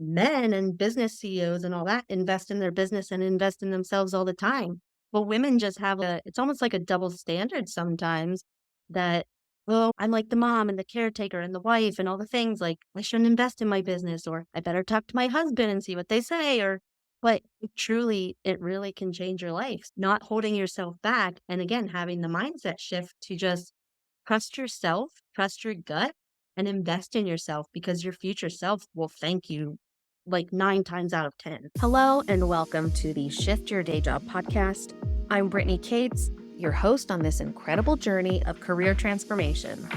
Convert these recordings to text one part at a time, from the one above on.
men and business CEOs and all that invest in their business and invest in themselves all the time. Well, women just have it's almost like a double standard sometimes that, well, I'm like the mom and the caretaker and the wife and all the things like I shouldn't invest in my business or I better talk to my husband and see what they say or, but it really can change your life, not holding yourself back. And again, having the mindset shift to just trust yourself, trust your gut, and invest in yourself because your future self will thank you like 9 times out of 10. Hello, and welcome to the Shift Your Day Job podcast. I'm Brittany Cates, your host on this incredible journey of career transformation.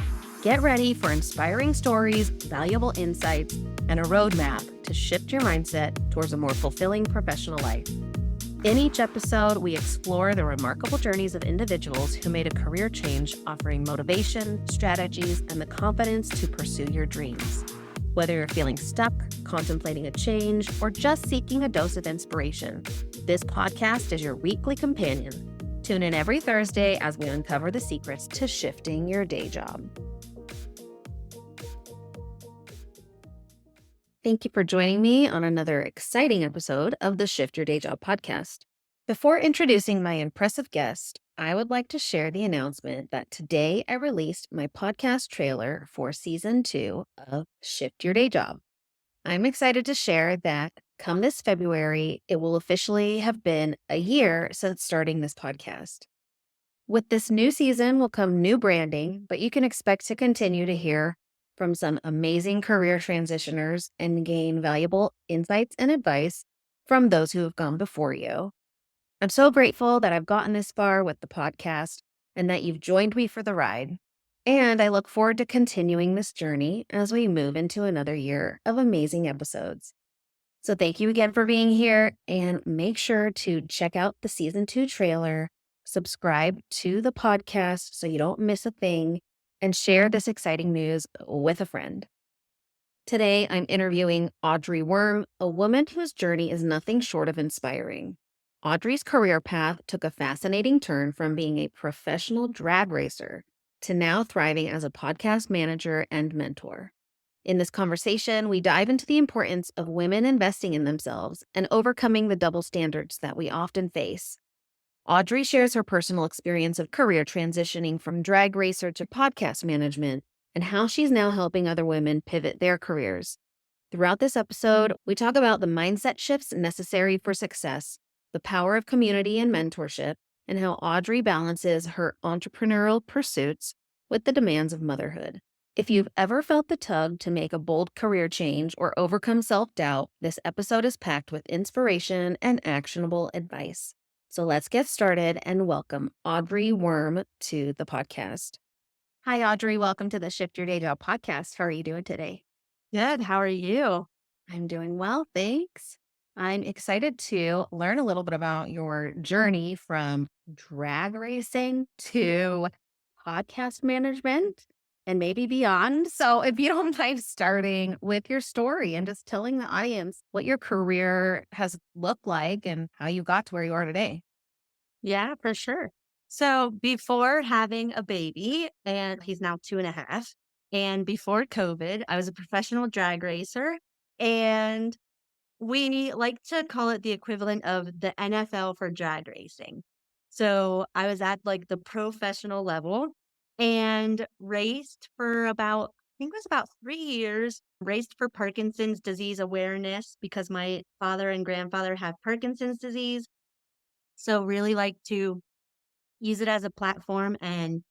Get ready for inspiring stories, valuable insights, and a roadmap to shift your mindset towards a more fulfilling professional life. In each episode, we explore the remarkable journeys of individuals who made a career change, offering motivation, strategies, and the confidence to pursue your dreams. Whether you're feeling stuck, contemplating a change, or just seeking a dose of inspiration, this podcast is your weekly companion. Tune in every Thursday as we uncover the secrets to shifting your day job. Thank you for joining me on another exciting episode of the Shift Your Day Job podcast. Before introducing my impressive guest, I would like to share the announcement that today I released my podcast trailer for season 2 of Shift Your Day Job. I'm excited to share that come this February, it will officially have been a year since starting this podcast. With this new season will come new branding, but you can expect to continue to hear from some amazing career transitioners and gain valuable insights and advice from those who have gone before you. I'm so grateful that I've gotten this far with the podcast and that you've joined me for the ride. And I look forward to continuing this journey as we move into another year of amazing episodes. So thank you again for being here, and make sure to check out the season 2 trailer, subscribe to the podcast so you don't miss a thing, and share this exciting news with a friend. Today, I'm interviewing Audrey Worm, a woman whose journey is nothing short of inspiring. Audrey's career path took a fascinating turn from being a professional drag racer to now thriving as a podcast manager and mentor. In this conversation, we dive into the importance of women investing in themselves and overcoming the double standards that we often face. Audrey shares her personal experience of career transitioning from drag racer to podcast management and how she's now helping other women pivot their careers. Throughout this episode, we talk about the mindset shifts necessary for success, the power of community and mentorship, and how Audrey balances her entrepreneurial pursuits with the demands of motherhood. If you've ever felt the tug to make a bold career change or overcome self-doubt, this episode is packed with inspiration and actionable advice. So let's get started and welcome Audrey Worm to the podcast. Hi, Audrey. Welcome to the Shift Your Day Job podcast. How are you doing today? Good. How are you? I'm doing well, thanks. I'm excited to learn a little bit about your journey from drag racing to podcast management and maybe beyond. So, if you don't mind starting with your story and just telling the audience what your career has looked like and how you got to where you are today. Yeah, for sure. So before having a baby, and he's now 2.5, and before COVID, I was a professional drag racer. And we like to call it the equivalent of the NFL for drag racing. So I was at like the professional level and raced for about, I think it was about 3 years, raced for Parkinson's disease awareness because my father and grandfather have Parkinson's disease. So really like to use it as a platform and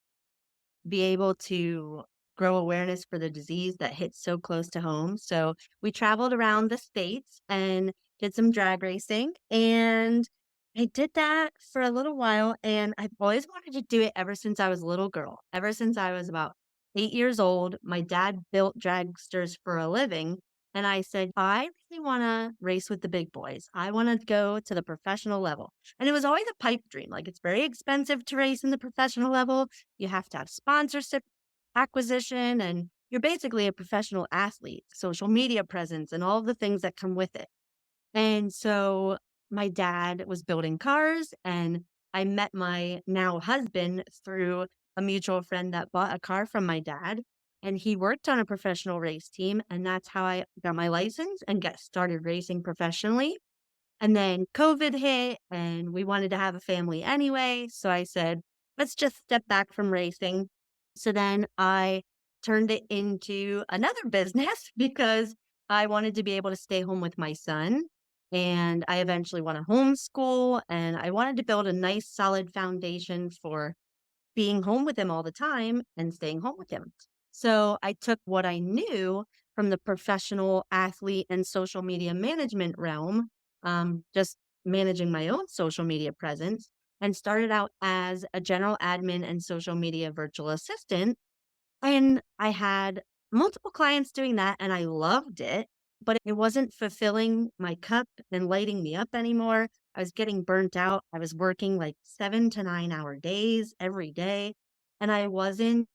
be able to grow awareness for the disease that hits so close to home. So we traveled around the states and did some drag racing. And I did that for a little while. And I've always wanted to do it ever since I was a little girl. Ever since I was about 8 years old, my dad built dragsters for a living. And I said, I really want to race with the big boys. I want to go to the professional level. And it was always a pipe dream. Like, it's very expensive to race in the professional level. You have to have sponsorship acquisition, and you're basically a professional athlete, social media presence, and all of the things that come with it. And so my dad was building cars, and I met my now husband through a mutual friend that bought a car from my dad. and he worked on a professional race team, and that's how I got my license and got started racing professionally. And then COVID hit and we wanted to have a family anyway. So I said, let's just step back from racing. So then I turned it into another business because I wanted to be able to stay home with my son. And I eventually want to homeschool and I wanted to build a nice solid foundation for being home with him all the time and staying home with him. So I took what I knew from the professional athlete and social media management realm, just managing my own social media presence, and started out as a general admin and social media virtual assistant. And I had multiple clients doing that, and I loved it, but it wasn't fulfilling my cup and lighting me up anymore. I was getting burnt out. I was working like 7 to 9 hour days every day. And I wasn't,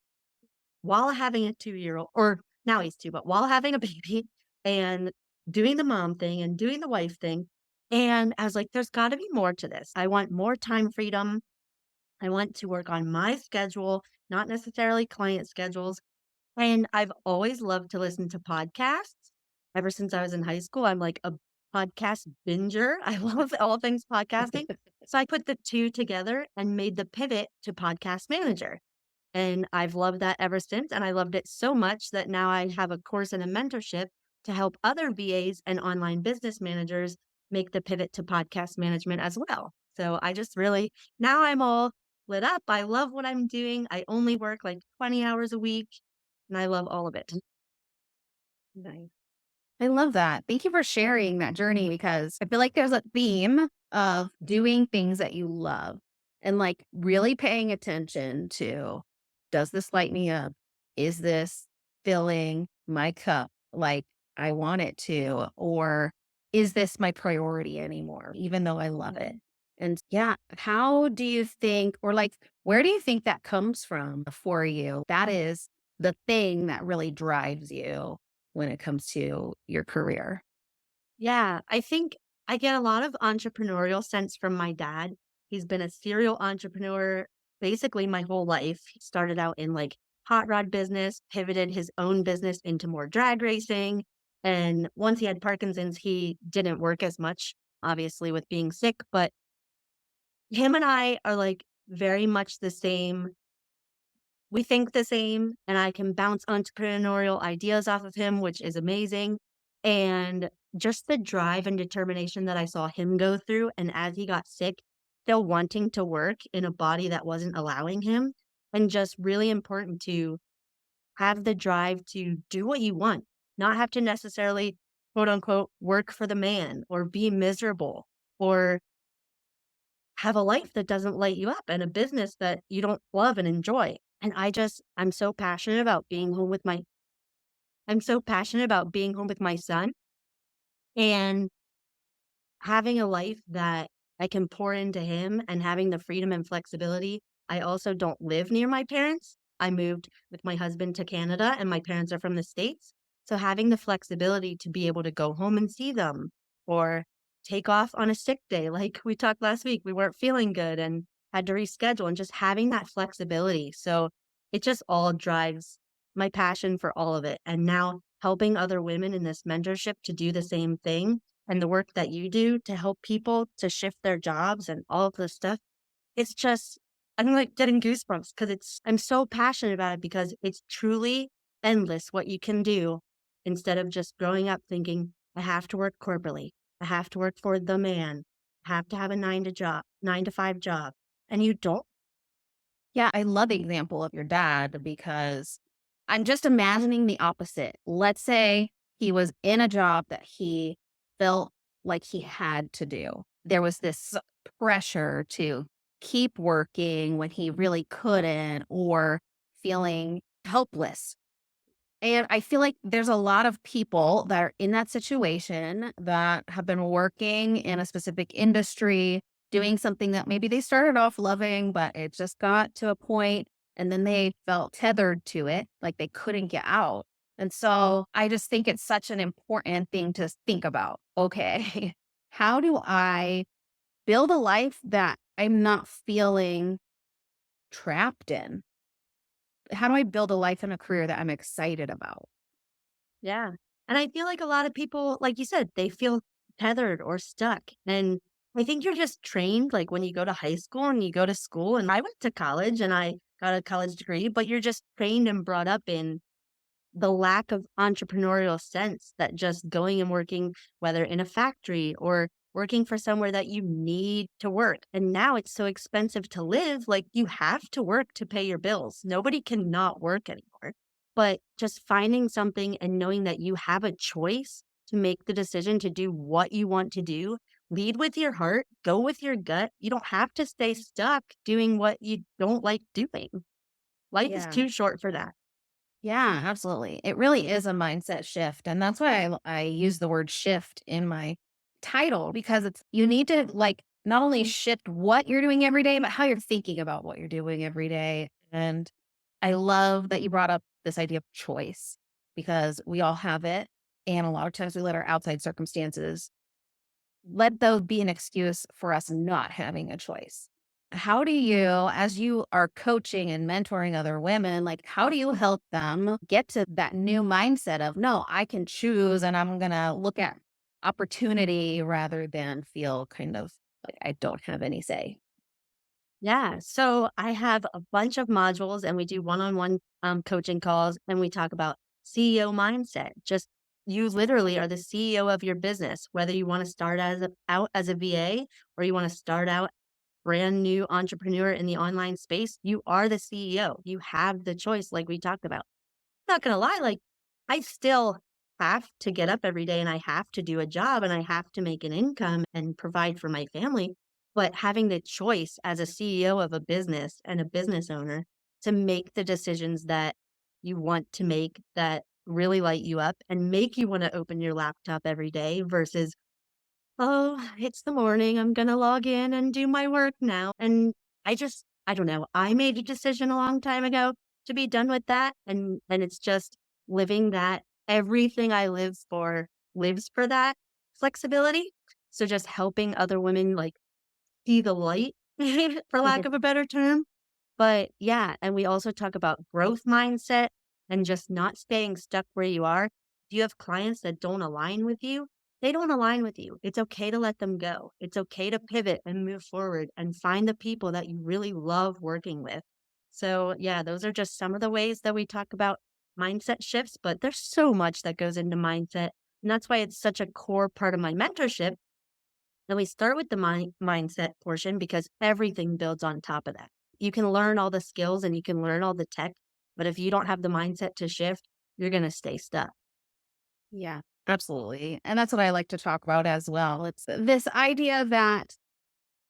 while having a 2 year old, or now he's two, but while having a baby and doing the mom thing and doing the wife thing. And I was like, there's got to be more to this. I want more time freedom. I want to work on my schedule, not necessarily client schedules. And I've always loved to listen to podcasts. Ever since I was in high school, I'm like a podcast binger. I love all things podcasting. So I put the two together and made the pivot to podcast manager. And I've loved that ever since. And I loved it so much that now I have a course and a mentorship to help other VAs and online business managers make the pivot to podcast management as well. So I just really, now I'm all lit up. I love what I'm doing. I only work like 20 hours a week and I love all of it. Nice. I love that. Thank you for sharing that journey because I feel like there's a theme of doing things that you love and like really paying attention to, does this light me up? Is this filling my cup like I want it to? Or is this my priority anymore, even though I love it? And yeah, how do you think, or like, where do you think that comes from for you? That is the thing that really drives you when it comes to your career. Yeah, I think I get a lot of entrepreneurial sense from my dad. He's been a serial entrepreneur basically my whole life. He started out in like hot rod business, pivoted his own business into more drag racing. And once he had Parkinson's, he didn't work as much, obviously, with being sick. But him and I are like very much the same. We think the same, and I can bounce entrepreneurial ideas off of him, which is amazing. And just the drive and determination that I saw him go through, and as he got sick, still wanting to work in a body that wasn't allowing him, and just really important to have the drive to do what you want, not have to necessarily, quote unquote, work for the man or be miserable or have a life that doesn't light you up and a business that you don't love and enjoy. And I'm so passionate about being home with I'm so passionate about being home with my son and having a life that I can pour into him and having the freedom and flexibility. I also don't live near my parents. I moved with my husband to Canada and my parents are from the States. So having the flexibility to be able to go home and see them or take off on a sick day, like we talked last week, we weren't feeling good and had to reschedule and just having that flexibility. So it just all drives my passion for all of it. And now helping other women in this mentorship to do the same thing and the work that you do to help people to shift their jobs and all of this stuff, it's just, I'm like getting goosebumps because I'm so passionate about it because it's truly endless what you can do instead of just growing up thinking, I have to work corporately. I have to work for the man. I have to have a 9 to 5 job. And you don't. Yeah, I love the example of your dad because I'm just imagining the opposite. Let's say he was in a job that he felt like he had to do. There was this pressure to keep working when he really couldn't, or feeling helpless. And I feel like there's a lot of people that are in that situation that have been working in a specific industry, doing something that maybe they started off loving, but it just got to a point and then they felt tethered to it, like they couldn't get out. And so I just think it's such an important thing to think about. Okay, how do I build a life that I'm not feeling trapped in? how do I build a life and a career that I'm excited about? Yeah. And I feel like a lot of people, like you said, they feel tethered or stuck. And I think you're just trained, like when you go to high school and you go to school, and I went to college and I got a college degree, but you're just trained and brought up in the lack of entrepreneurial sense that just going and working, whether in a factory or working for somewhere that you need to work. And now it's so expensive to live, like you have to work to pay your bills. Nobody can not work anymore. But just finding something and knowing that you have a choice to make the decision to do what you want to do, lead with your heart, go with your gut. You don't have to stay stuck doing what you don't like doing. Life is Yeah. too short for that. Yeah, absolutely. It really is a mindset shift. And that's why I use the word shift in my title because it's, you need to like not only shift what you're doing every day, but how you're thinking about what you're doing every day. And I love that you brought up this idea of choice because we all have it. And a lot of times we let our outside circumstances let those be an excuse for us not having a choice. How do you, as you are coaching and mentoring other women, like how do you help them get to that new mindset of, no, I can choose and I'm going to look at opportunity rather than feel kind of like I don't have any say? Yeah. So I have a bunch of modules and we do one-on-one coaching calls and we talk about CEO mindset. Just you literally are the CEO of your business, whether you want to start out as a VA or you want to start out brand new entrepreneur in the online space. You are the CEO. You have the choice, like we talked about. Not gonna lie, like, I still have to get up every day and I have to do a job and I have to make an income and provide for my family. But having the choice as a CEO of a business and a business owner to make the decisions that you want to make that really light you up and make you want to open your laptop every day versus, oh, it's the morning. I'm gonna log in and do my work now. And I don't know. I made a decision a long time ago to be done with that. And it's just living that everything I live for lives for that flexibility. So just helping other women like see the light, for lack of a better term. But yeah, and we also talk about growth mindset and just not staying stuck where you are. If you have clients that don't align with you, they don't align with you. It's okay to let them go. It's okay to pivot and move forward and find the people that you really love working with. So, yeah, those are just some of the ways that we talk about mindset shifts, but there's so much that goes into mindset. And that's why it's such a core part of my mentorship. And we start with the mindset portion because everything builds on top of that. You can learn all the skills and you can learn all the tech, but if you don't have the mindset to shift, you're going to stay stuck. Yeah, absolutely. And that's what I like to talk about as well. It's this idea that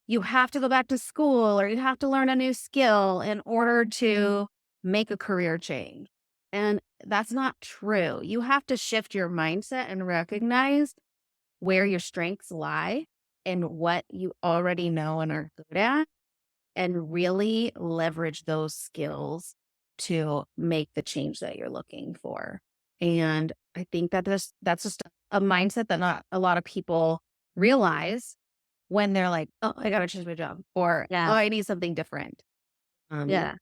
you have to go back to school or you have to learn a new skill in order to make a career change. And that's not true. You have to shift your mindset and recognize where your strengths lie and what you already know and are good at, and really leverage those skills to make the change that you're looking for. And I think that that's just a mindset that not a lot of people realize when they're like, "Oh, I gotta change my job," or, "Oh, Yeah. I need something different." Um, Yeah.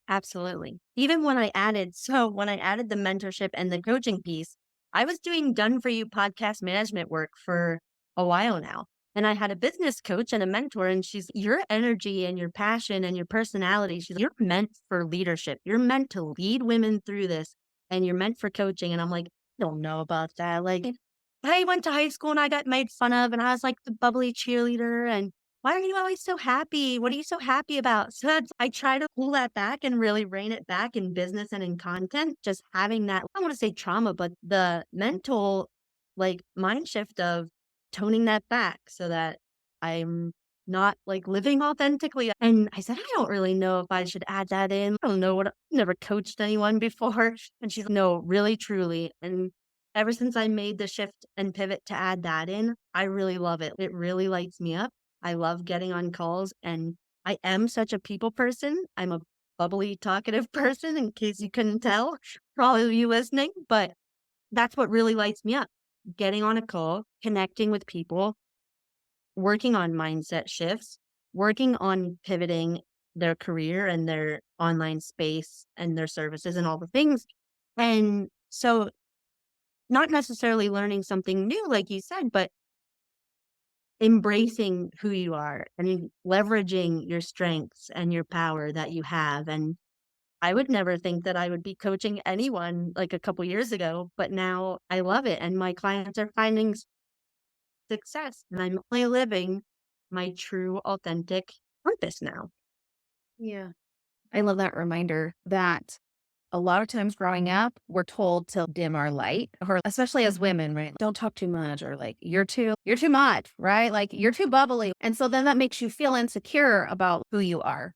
Absolutely. Even when I added the mentorship and the coaching piece, I was doing done for you podcast management work for a while now. And I had a business coach and a mentor, and she's your energy and your passion and your personality. You're meant for leadership. You're meant to lead women through this and you're meant for coaching. And I'm like, I don't know about that. Like, I went to high school and I got made fun of, and I was like the bubbly cheerleader. And why are you always so happy? What are you so happy about? So I try to pull that back and really rein it back in business and in content, just having that, I don't want to say trauma, but the mental like mind shift of toning that back so that I'm not like living authentically. And I said, I don't really know if I should add that in. I don't know what, I've never coached anyone before. And she's like, no, really, truly. And ever since I made the shift and pivot to add that in, I really love it. It really lights me up. I love getting on calls and I am such a people person. I'm a bubbly, talkative person, in case you couldn't tell, for all of you listening. But that's what really lights me up. Getting on a call, connecting with people, working on mindset shifts, working on pivoting, their career and their online space and their services and all the things. And so not necessarily learning something new, like you said, but embracing who you are and leveraging your strengths and your power that you have. And I would never think that I would be coaching anyone like a couple years ago, but now I love it. And my clients are finding success and I'm only living my true, authentic purpose now. Yeah. I love that reminder that a lot of times growing up, we're told to dim our light, or especially as women, right? Don't talk too much, or like you're too much, right? Like you're too bubbly. And so then that makes you feel insecure about who you are.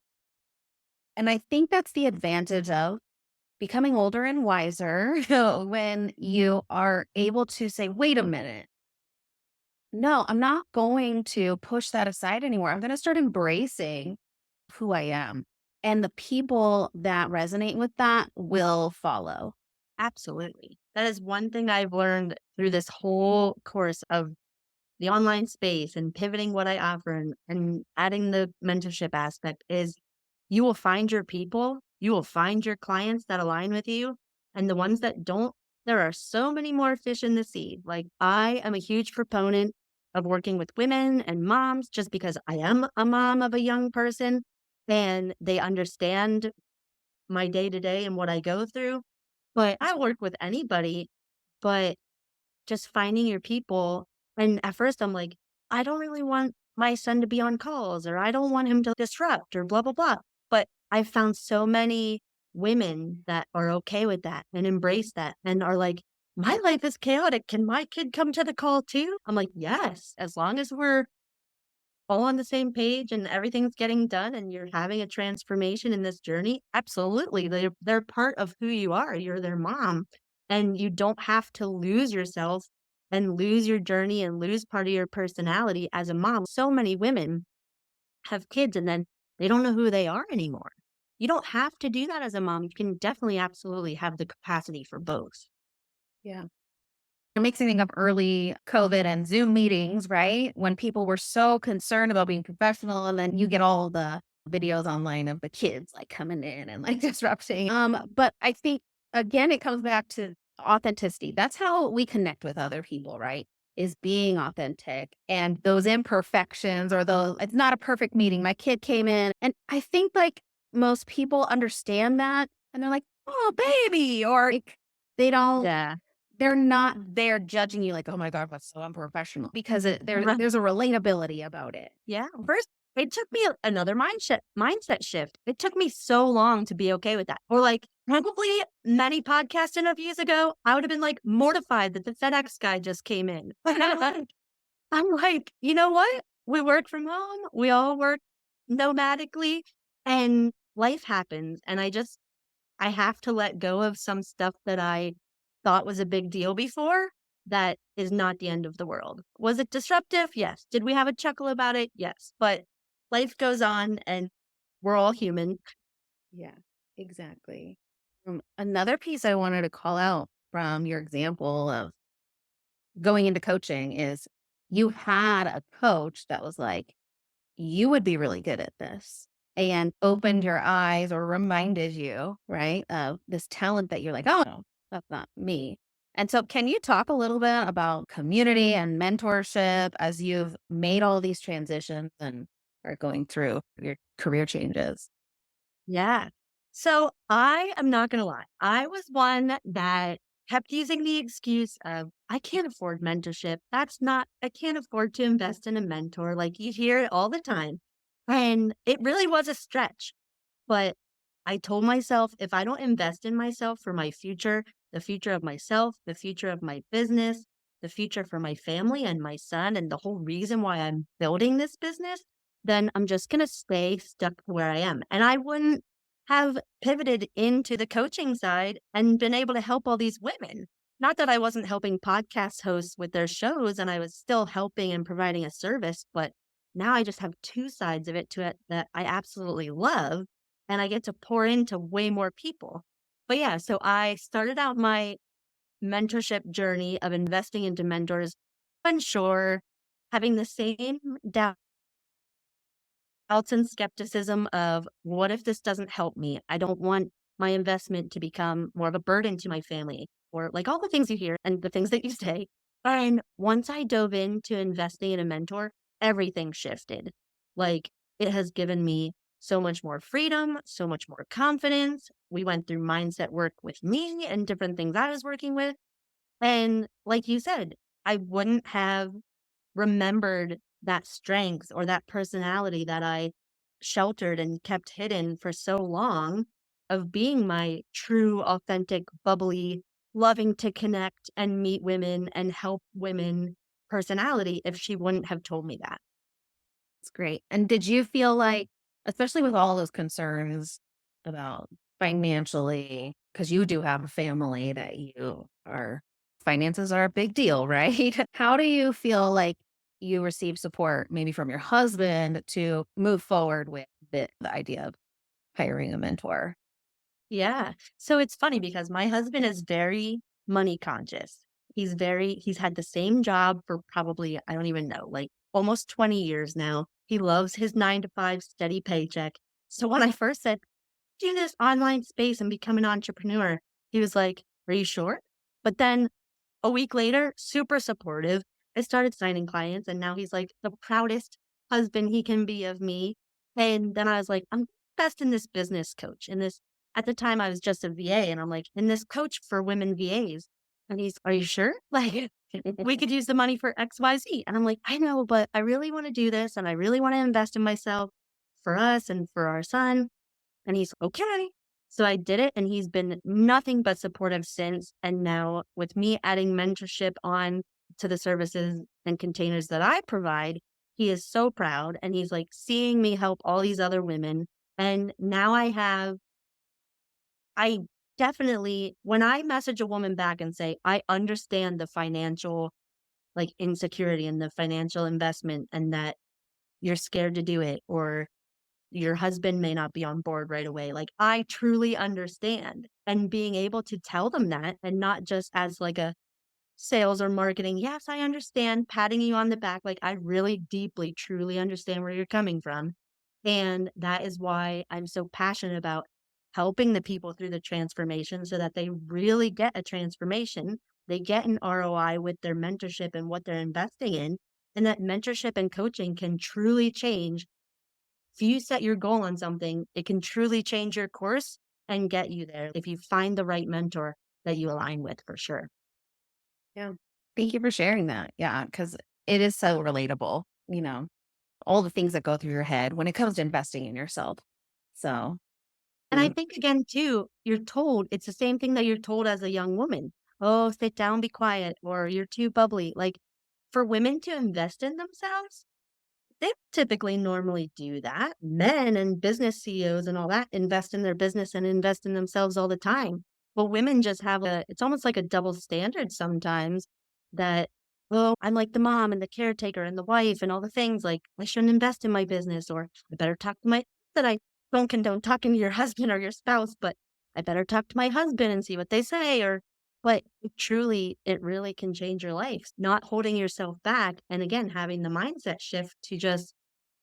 And I think that's the advantage of becoming older and wiser when you are able to say, wait a minute. No, I'm not going to push that aside anymore. I'm going to start embracing who I am. And the people that resonate with that will follow. Absolutely. That is one thing I've learned through this whole course of the online space and pivoting what I offer and adding the mentorship aspect is you will find your people, you will find your clients that align with you, and the ones that don't, there are so many more fish in the sea. Like I am a huge proponent of working with women and moms just because I am a mom of a young person and they understand my day to day and what I go through. But I work with anybody, but just finding your people. And at first, I'm like, I don't really want my son to be on calls or I don't want him to disrupt or blah, blah, blah. But I've found so many women that are okay with that and embrace that and are like, my life is chaotic. Can my kid come to the call too? I'm like, yes, as long as we're all on the same page and everything's getting done and you're having a transformation in this journey, absolutely. They're part of who you are. You're their mom. And you don't have to lose yourself and lose your journey and lose part of your personality as a mom. So many women have kids and then they don't know who they are anymore. You don't have to do that as a mom. You can definitely absolutely have the capacity for both. Yeah. It makes me think of early COVID and Zoom meetings, right? When people were so concerned about being professional, and then you get all the videos online of the kids like coming in and like disrupting. But I think again, it comes back to authenticity. That's how we connect with other people, right? Is being authentic and those imperfections or those, it's not a perfect meeting. My kid came in, and I think like most people understand that and they're like, oh, baby, or like, they don't Yeah. they're not there judging you like, "Oh my god, that's so unprofessional," because there's a relatability about it. Yeah. First, it took me another mindset shift. It took me so long to be okay with that. Or like probably many podcast interviews ago, I would have been like mortified that the FedEx guy just came in. I'm like, you know what? We work from home. We all work nomadically and life happens. And I have to let go of some stuff that I thought was a big deal before that is not the end of the world. Was it disruptive? Yes. Did we have a chuckle about it? Yes. But life goes on and we're all human. Yeah, exactly. Another piece I wanted to call out from your example of going into coaching is you had a coach that was like, "You would be really good at this," and opened your eyes or reminded you, right, of this talent that you're like, "Oh, no, that's not me." And so can you talk a little bit about community and mentorship as you've made all these transitions and are going through your career changes? Yeah. So I am not going to lie. I was one that kept using the excuse of, I can't afford mentorship. I can't afford to invest in a mentor. Like you hear it all the time. And it really was a stretch. But I told myself if I don't invest in myself for my future, the future of myself, the future of my business, the future for my family and my son, and the whole reason why I'm building this business, then I'm just going to stay stuck where I am. And I wouldn't have pivoted into the coaching side and been able to help all these women. Not that I wasn't helping podcast hosts with their shows and I was still helping and providing a service, but now I just have two sides of it to it that I absolutely love and I get to pour into way more people. But yeah, so I started out my mentorship journey of investing into mentors, unsure, having the same doubt doubts and skepticism of what if this doesn't help me? I don't want my investment to become more of a burden to my family or like all the things you hear and the things that you say. And once I dove into investing in a mentor, everything shifted. Like it has given me so much more freedom, so much more confidence. We went through mindset work with me and different things I was working with. And like you said, I wouldn't have remembered that strength or that personality that I sheltered and kept hidden for so long of being my true, authentic, bubbly, loving to connect and meet women and help women personality if she wouldn't have told me that. It's great. And did you feel like, especially with all those concerns about financially, because you do have a family that you are, finances are a big deal, right? How do you feel like you receive support maybe from your husband to move forward with the idea of hiring a mentor? Yeah. So it's funny because my husband is very money conscious. He's had the same job for probably, I don't even know, like almost 20 years now. He loves his 9 to 5 steady paycheck. So when I first said, do this online space and become an entrepreneur, he was like, are you sure? But then a week later, super supportive. I started signing clients, and now he's like the proudest husband he can be of me. And then I was like, I'm best in this business coach. And this, at the time, I was just a VA, and I'm like, in this coach for women VAs. And he's, are you sure? Like, we could use the money for XYZ. And I'm like, I know, but I really want to do this, and I really want to invest in myself for us and for our son. And he's okay. So I did it, and he's been nothing but supportive since. And now, with me adding mentorship on to the services and containers that I provide, he is so proud. And he's like seeing me help all these other women. And now I definitely, when I message a woman back and say, I understand the financial like insecurity and the financial investment, and that you're scared to do it, or your husband may not be on board right away. Like, I truly understand. And being able to tell them that and not just as like a sales or marketing, yes, I understand, patting you on the back. Like, I really deeply, truly understand where you're coming from. And that is why I'm so passionate about helping the people through the transformation so that they really get a transformation. They get an ROI with their mentorship and what they're investing in. And that mentorship and coaching can truly change if you set your goal on something, it can truly change your course and get you there if you find the right mentor that you align with for sure. Yeah. Thank you for sharing that. Yeah, because it is so relatable, all the things that go through your head when it comes to investing in yourself. So, And I think again too, you're told it's the same thing that you're told as a young woman. Oh, sit down, be quiet, or you're too bubbly. Like for women to invest in themselves, they typically normally do that. Men and business CEOs and all that invest in their business and invest in themselves all the time. But women just have it's almost like a double standard sometimes that, well, I'm like the mom and the caretaker and the wife and all the things. Like, I shouldn't invest in my business, or I better talk to my, that I don't condone talking to your husband or your spouse, but I better talk to my husband and see what they say. Or, but truly, it really can change your life, not holding yourself back. And again, having the mindset shift to just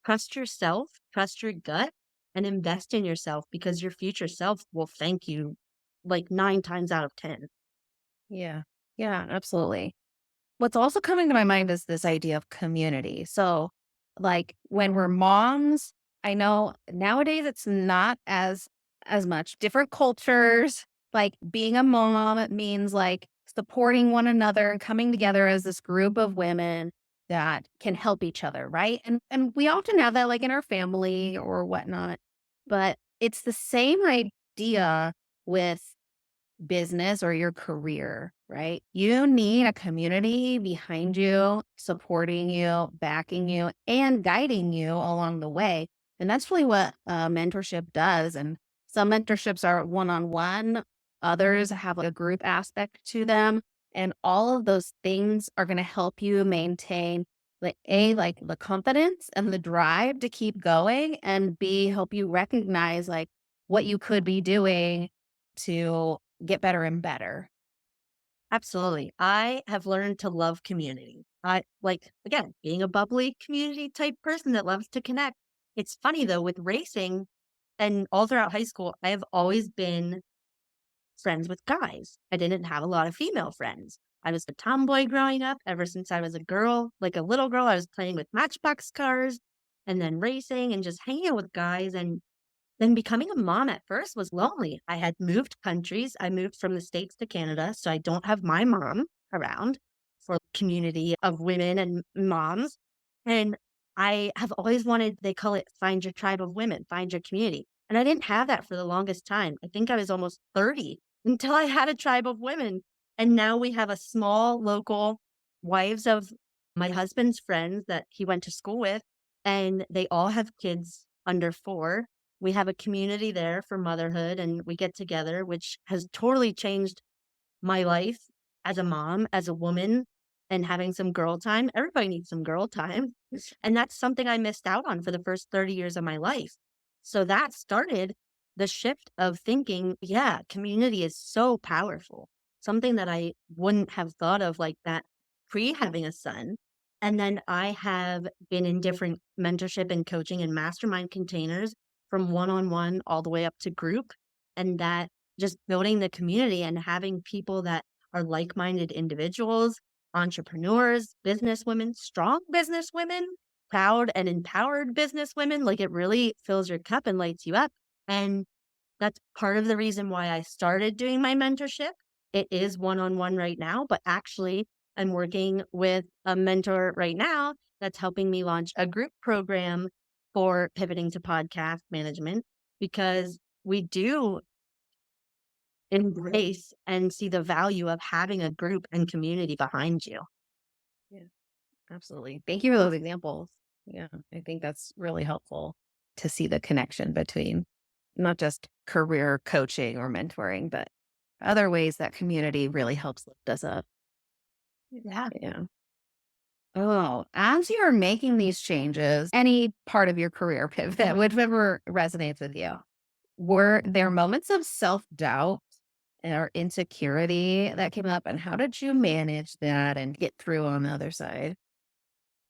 trust yourself, trust your gut, and invest in yourself because your future self will thank you like 9 times out of 10. yeah. Yeah, absolutely. What's also coming to my mind is this idea of community. So, like when we're moms, I know nowadays it's not as much different cultures. Like being a mom it means like supporting one another and coming together as this group of women that can help each other, right? And we often have that like in our family or whatnot. But it's the same idea with business or your career, right? You need a community behind you, supporting you, backing you, and guiding you along the way. And that's really what mentorship does. And some mentorships are one on one, others have like a group aspect to them. And all of those things are going to help you maintain like the confidence and the drive to keep going, and B, help you recognize like what you could be doing to get better and better. Absolutely. I have learned to love community. I like, again, being a bubbly community type person that loves to connect. it's funny though, with racing and all throughout high school, I have always been friends with guys. I didn't have a lot of female friends. I was a tomboy growing up ever since I was a girl. Like a little girl, I was playing with matchbox cars and then racing and just hanging out with guys. And then becoming a mom at first was lonely. I had moved countries. I moved from the States to Canada, so I don't have my mom around for a community of women and moms. And I have always wanted, they call it find your tribe of women, find your community. And I didn't have that for the longest time. I think I was almost 30 until I had a tribe of women. And now we have a small local wives of my husband's friends that he went to school with, and they all have kids under 4. We have a community there for motherhood and we get together, which has totally changed my life as a mom, as a woman, and having some girl time. Everybody needs some girl time. And that's something I missed out on for the first 30 years of my life. So that started the shift of thinking, yeah, community is so powerful. Something that I wouldn't have thought of like that pre having a son. And then I have been in different mentorship and coaching and mastermind containers from one on one all the way up to group. And that just building the community and having people that are like minded individuals, entrepreneurs, businesswomen, strong businesswomen, proud and empowered businesswomen. Like it really fills your cup and lights you up. And that's part of the reason why I started doing my mentorship. It is one on one right now, but actually, I'm working with a mentor right now that's helping me launch a group program for pivoting to podcast management because we do embrace and see the value of having a group and community behind you. Yeah, absolutely. Thank you for those examples. Yeah, I think that's really helpful to see the connection between not just career coaching or mentoring, but other ways that community really helps lift us up. Yeah. Yeah. Oh, as you're making these changes, any part of your career pivot, whichever resonates with you, were there moments of self doubt or insecurity that came up? And how did you manage that and get through on the other side?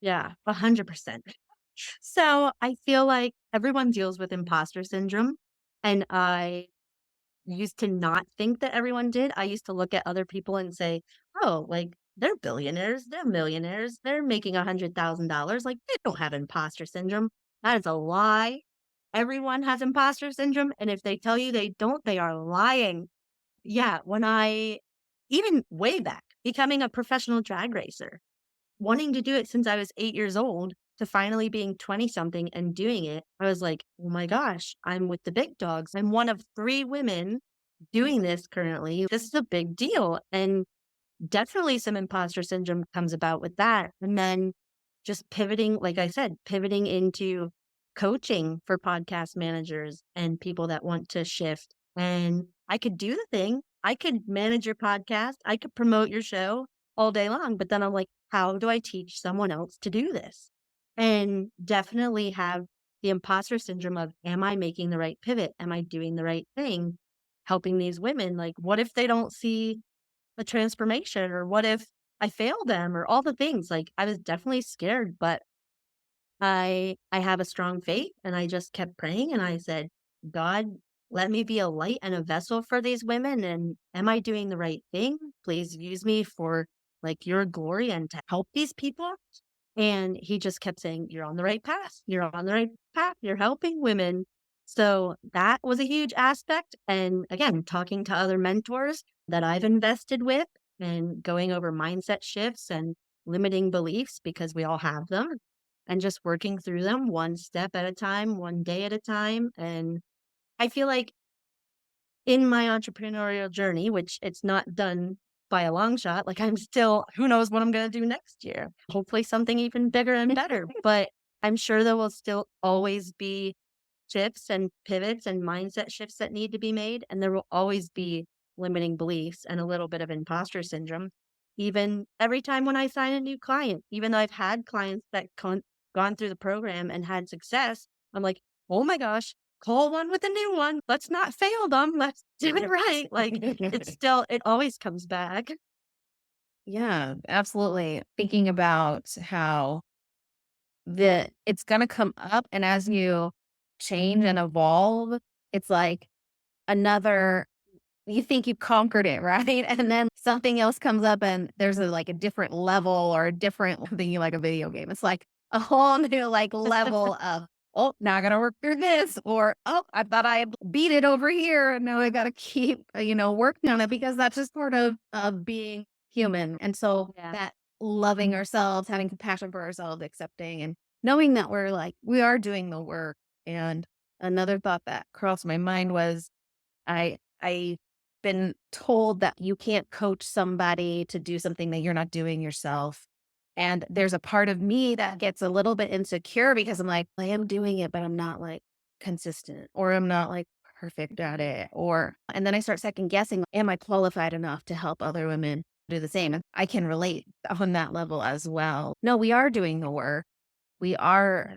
Yeah, 100%. So I feel like everyone deals with imposter syndrome. And I used to not think that everyone did. I used to look at other people and say, oh, like they're billionaires, they're millionaires, they're making $100,000. Like they don't have imposter syndrome. That is a lie. Everyone has imposter syndrome. And if they tell you they don't, they are lying. Yeah. When I, even way back, becoming a professional drag racer, wanting to do it since I was 8 years old to finally being 20 something and doing it, I was like, "Oh my gosh, I'm with the big dogs. I'm one of 3 women doing this currently. This is a big deal." And definitely some imposter syndrome comes about with that. And then just pivoting, like I said, pivoting into coaching for podcast managers and people that want to shift. And I could do the thing. I could manage your podcast. I could promote your show all day long. But then I'm like, how do I teach someone else to do this? And definitely have the imposter syndrome of, am I making the right pivot? Am I doing the right thing? Helping these women. Like, what if they don't see a transformation? Or what if I fail them? Or all the things. Like, I was definitely scared, but I have a strong faith and I just kept praying and I said, God, let me be a light and a vessel for these women. And am I doing the right thing? Please use me for like your glory and to help these people. And he just kept saying, you're on the right path. You're on the right path. You're helping women. So that was a huge aspect. And again, talking to other mentors that I've invested with and going over mindset shifts and limiting beliefs because we all have them and just working through them one step at a time, one day at a time. And I feel like in my entrepreneurial journey, which it's not done by a long shot, like I'm still, who knows what I'm going to do next year? Hopefully something even bigger and better. But I'm sure there will still always be shifts and pivots and mindset shifts that need to be made. And there will always be limiting beliefs and a little bit of imposter syndrome. Even every time when I sign a new client, even though I've had clients that gone through the program and had success, I'm like, oh my gosh, call one with a new one. Let's not fail them. Let's do it right. Like it's still, it always comes back. Yeah, absolutely. Thinking about how it's gonna come up, and as you change and evolve, it's like another you think you conquered it, right? And then something else comes up and there's like a different level or a different thinking like a video game. It's like a whole new like level of, oh, now I gotta work through this. Or, oh, I thought I had beat it over here. And now I gotta keep, working on it because that's just part of being human. And so Yeah. that loving ourselves, having compassion for ourselves, accepting and knowing that we are doing the work. And another thought that crossed my mind was I been told that you can't coach somebody to do something that you're not doing yourself. And there's a part of me that gets a little bit insecure because I'm like, I am doing it, but I'm not like consistent or I'm not like perfect at it. And then I start second guessing, am I qualified enough to help other women do the same? And I can relate on that level as well. No, we are doing the work. We are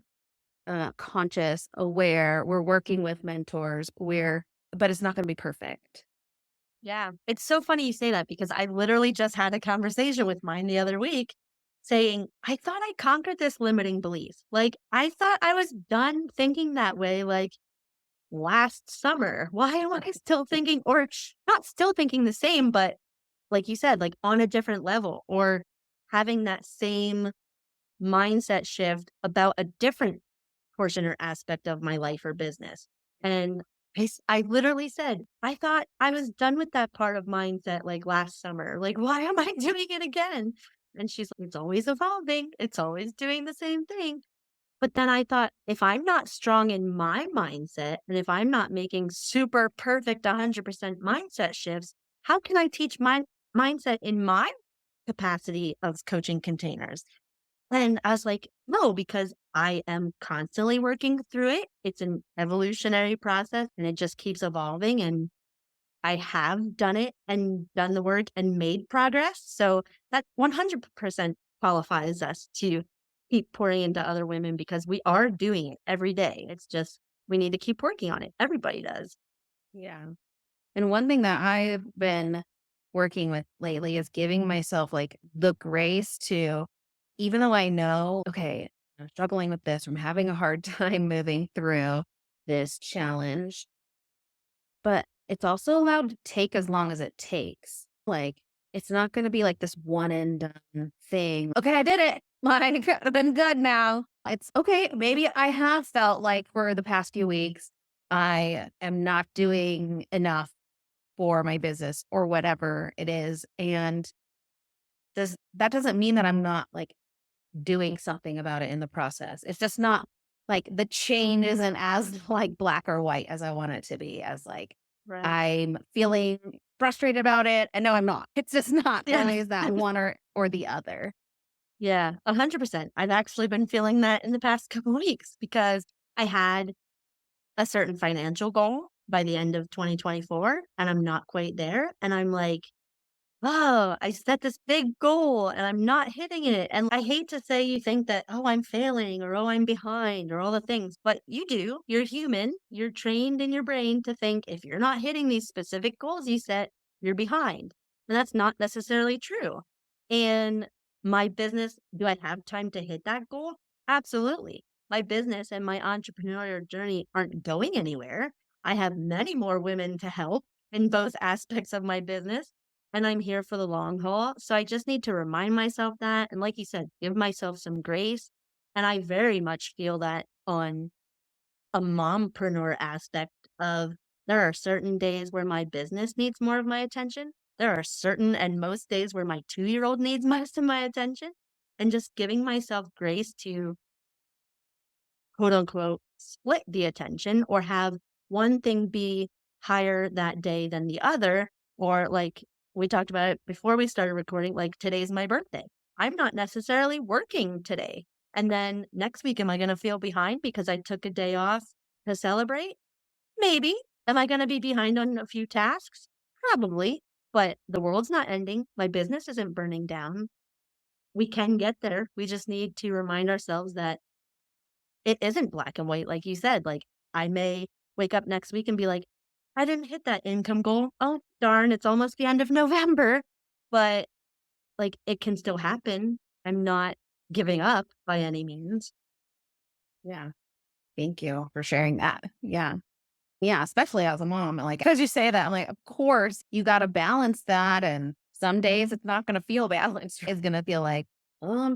conscious, aware. We're working with mentors. But it's not going to be perfect. Yeah. It's so funny you say that because I literally just had a conversation with mine the other week saying, I thought I conquered this limiting belief. Like, I thought I was done thinking that way, like last summer. Why am I still thinking, or not still thinking the same, but like you said, like on a different level, or having that same mindset shift about a different portion or aspect of my life or business. And I literally said, I thought I was done with that part of mindset like last summer. Like, why am I doing it again? And she's like, it's always evolving. It's always doing the same thing. But then I thought, if I'm not strong in my mindset and if I'm not making super perfect 100% mindset shifts, how can I teach my mindset in my capacity of coaching containers? And I was like, no, because I am constantly working through it. It's an evolutionary process and it just keeps evolving. And I have done it and done the work and made progress. So that 100% qualifies us to keep pouring into other women because we are doing it every day. It's just we need to keep working on it. Everybody does. Yeah. And one thing that I've been working with lately is giving myself like the grace to, even though I know, okay, I'm struggling with this, I'm having a hard time moving through this challenge, but it's also allowed to take as long as it takes. Like, it's not going to be like this one and done thing. Okay, I did it. Like, I've been good now. It's okay. Maybe I have felt like for the past few weeks, I am not doing enough for my business or whatever it is. And that doesn't mean that I'm not like doing something about it in the process. It's just not like the change isn't as like black or white as I want it to be, as like Right. I'm feeling frustrated about it. And no, I'm not. It's just not Yeah. always that one or the other. Yeah, 100%. I've actually been feeling that in the past couple weeks because I had a certain financial goal by the end of 2024 and I'm not quite there. And I'm like, oh, I set this big goal and I'm not hitting it. And I hate to say you think that, oh, I'm failing or oh, I'm behind or all the things, but you do. You're human. You're trained in your brain to think if you're not hitting these specific goals you set, you're behind. And that's not necessarily true. And my business, do I have time to hit that goal? Absolutely. My business and my entrepreneurial journey aren't going anywhere. I have many more women to help in both aspects of my business and I'm here for the long haul. So I just need to remind myself that. And like you said, give myself some grace. And I very much feel that on a mompreneur aspect of there are certain days where my business needs more of my attention. There are certain and most days where my 2-year old needs most of my attention. And just giving myself grace to quote unquote split the attention or have one thing be higher that day than the other. Or like we talked about it before we started recording, like today's my birthday. I'm not necessarily working today. And then next week, am I going to feel behind because I took a day off to celebrate? Maybe. Am I going to be behind on a few tasks? Probably. But the world's not ending. My business isn't burning down. We can get there. We just need to remind ourselves that it isn't black and white, like you said, like, I may wake up next week and be like, "I didn't hit that income goal. Oh, darn, it's almost the end of November." But, like, it can still happen. I'm not giving up by any means. Yeah. Thank you for sharing that. Yeah. Yeah, especially as a mom, like, as you say that, I'm like, of course, you gotta balance that, and some days it's not gonna feel balanced. It's gonna feel like, "Oh,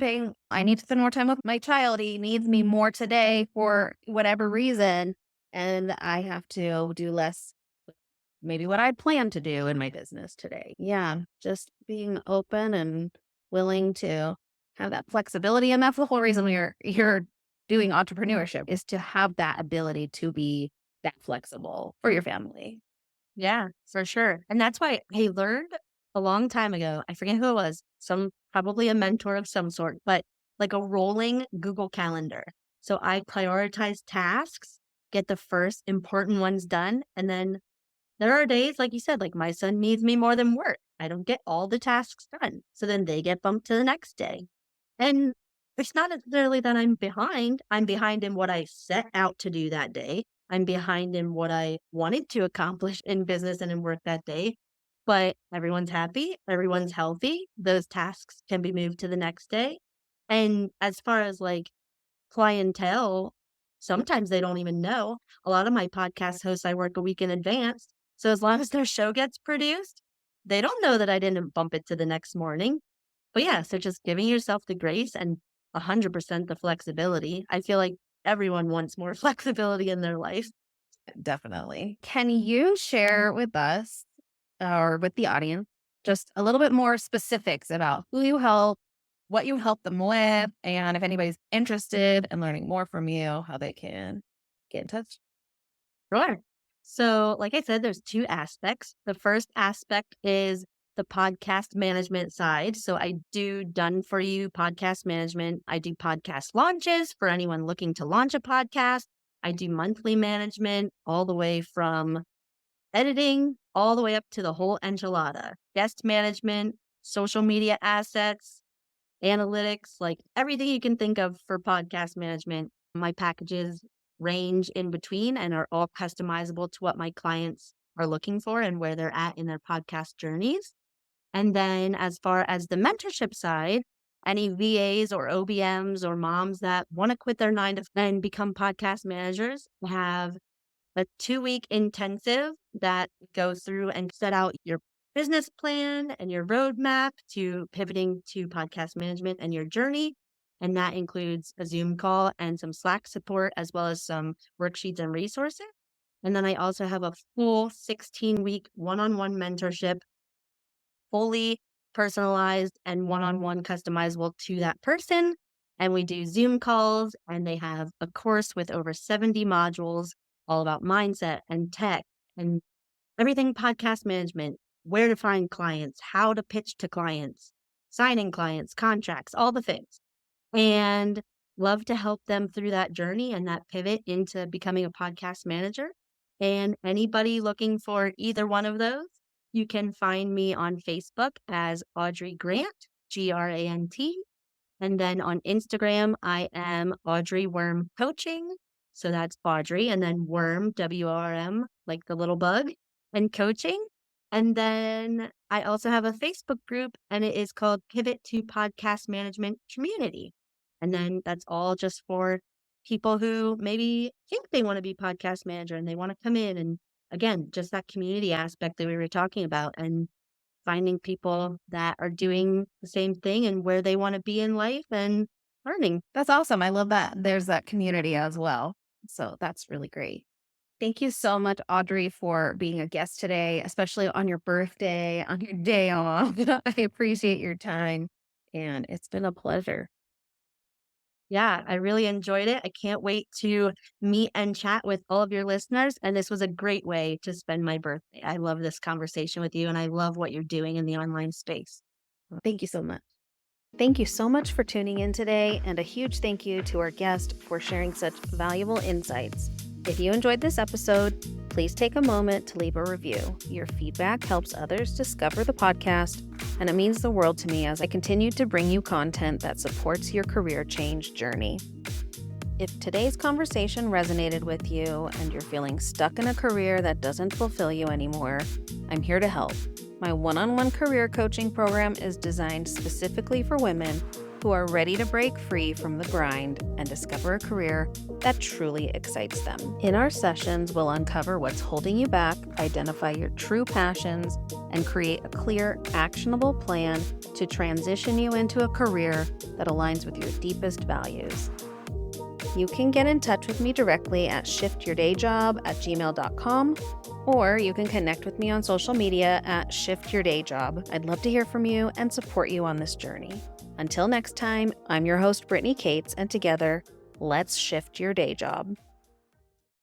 I need to spend more time with my child. He needs me more today for whatever reason, and I have to do less maybe what I'd planned to do in my business today." Yeah, just being open and willing to have that flexibility, and that's the whole reason you're doing entrepreneurship is to have that ability to be that flexible for your family. Yeah, for sure. And that's why I learned a long time ago, I forget who it was, some probably a mentor of some sort, but like a rolling Google Calendar. So I prioritize tasks, get the first important ones done, and then there are days, like you said, like my son needs me more than work. I don't get all the tasks done. So then they get bumped to the next day. And it's not necessarily that I'm behind. I'm behind in what I set out to do that day. I'm behind in what I wanted to accomplish in business and in work that day. But everyone's happy, everyone's healthy. Those tasks can be moved to the next day. And as far as like clientele, sometimes they don't even know. A lot of my podcast hosts, I work a week in advance. So as long as their show gets produced, they don't know that I didn't bump it to the next morning. But yeah, so just giving yourself the grace and 100% the flexibility. I feel like everyone wants more flexibility in their life. Definitely. Can you share with us or with the audience just a little bit more specifics about who you help, what you help them with, and if anybody's interested in learning more from you, how they can get in touch? Sure. So, like I said, there's two aspects. The first aspect is the podcast management side. So, I do done for you podcast management. I do podcast launches for anyone looking to launch a podcast. I do monthly management all the way from editing all the way up to the whole enchilada, guest management, social media assets, analytics, like everything you can think of for podcast management. My packages range in between and are all customizable to what my clients are looking for and where they're at in their podcast journeys. And then as far as the mentorship side, any VAs or OBMs or moms that want to quit their 9 to 5 and become podcast managers have a 2-week intensive that goes through and set out your business plan and your roadmap to pivoting to podcast management and your journey. And that includes a Zoom call and some Slack support, as well as some worksheets and resources. And then I also have a full 16-week one-on-one mentorship, fully personalized and one-on-one customizable to that person. And we do Zoom calls, and they have a course with over 70 modules all about mindset and tech and everything podcast management, where to find clients, how to pitch to clients, signing clients, contracts, all the things. And love to help them through that journey and that pivot into becoming a podcast manager. And anybody looking for either one of those, you can find me on Facebook as Audrey Grant, Grant. And then on Instagram, I am Audrey Worm Coaching. So that's Audrey and then Worm, WRM, like the little bug, and coaching. And then I also have a Facebook group and it is called Pivot to Podcast Management Community. And then that's all just for people who maybe think they want to be podcast manager and they want to come in and again, just that community aspect that we were talking about and finding people that are doing the same thing and where they want to be in life and learning. That's awesome. I love that there's that community as well. So that's really great. Thank you so much, Audrey, for being a guest today, especially on your birthday, on your day off. I appreciate your time, and it's been a pleasure. Yeah, I really enjoyed it. I can't wait to meet and chat with all of your listeners. And this was a great way to spend my birthday. I love this conversation with you and I love what you're doing in the online space. Thank you so much. Thank you so much for tuning in today, and a huge thank you to our guest for sharing such valuable insights. If you enjoyed this episode, please take a moment to leave a review. Your feedback helps others discover the podcast, and it means the world to me as I continue to bring you content that supports your career change journey. If today's conversation resonated with you and you're feeling stuck in a career that doesn't fulfill you anymore, I'm here to help. My one-on-one career coaching program is designed specifically for women who are ready to break free from the grind and discover a career that truly excites them. In our sessions, we'll uncover what's holding you back, identify your true passions, and create a clear, actionable plan to transition you into a career that aligns with your deepest values. You can get in touch with me directly at shiftyourdayjob@gmail.com, or you can connect with me on social media at shiftyourdayjob. I'd love to hear from you and support you on this journey. Until next time, I'm your host, Brittany Cates, and together, let's shift your day job.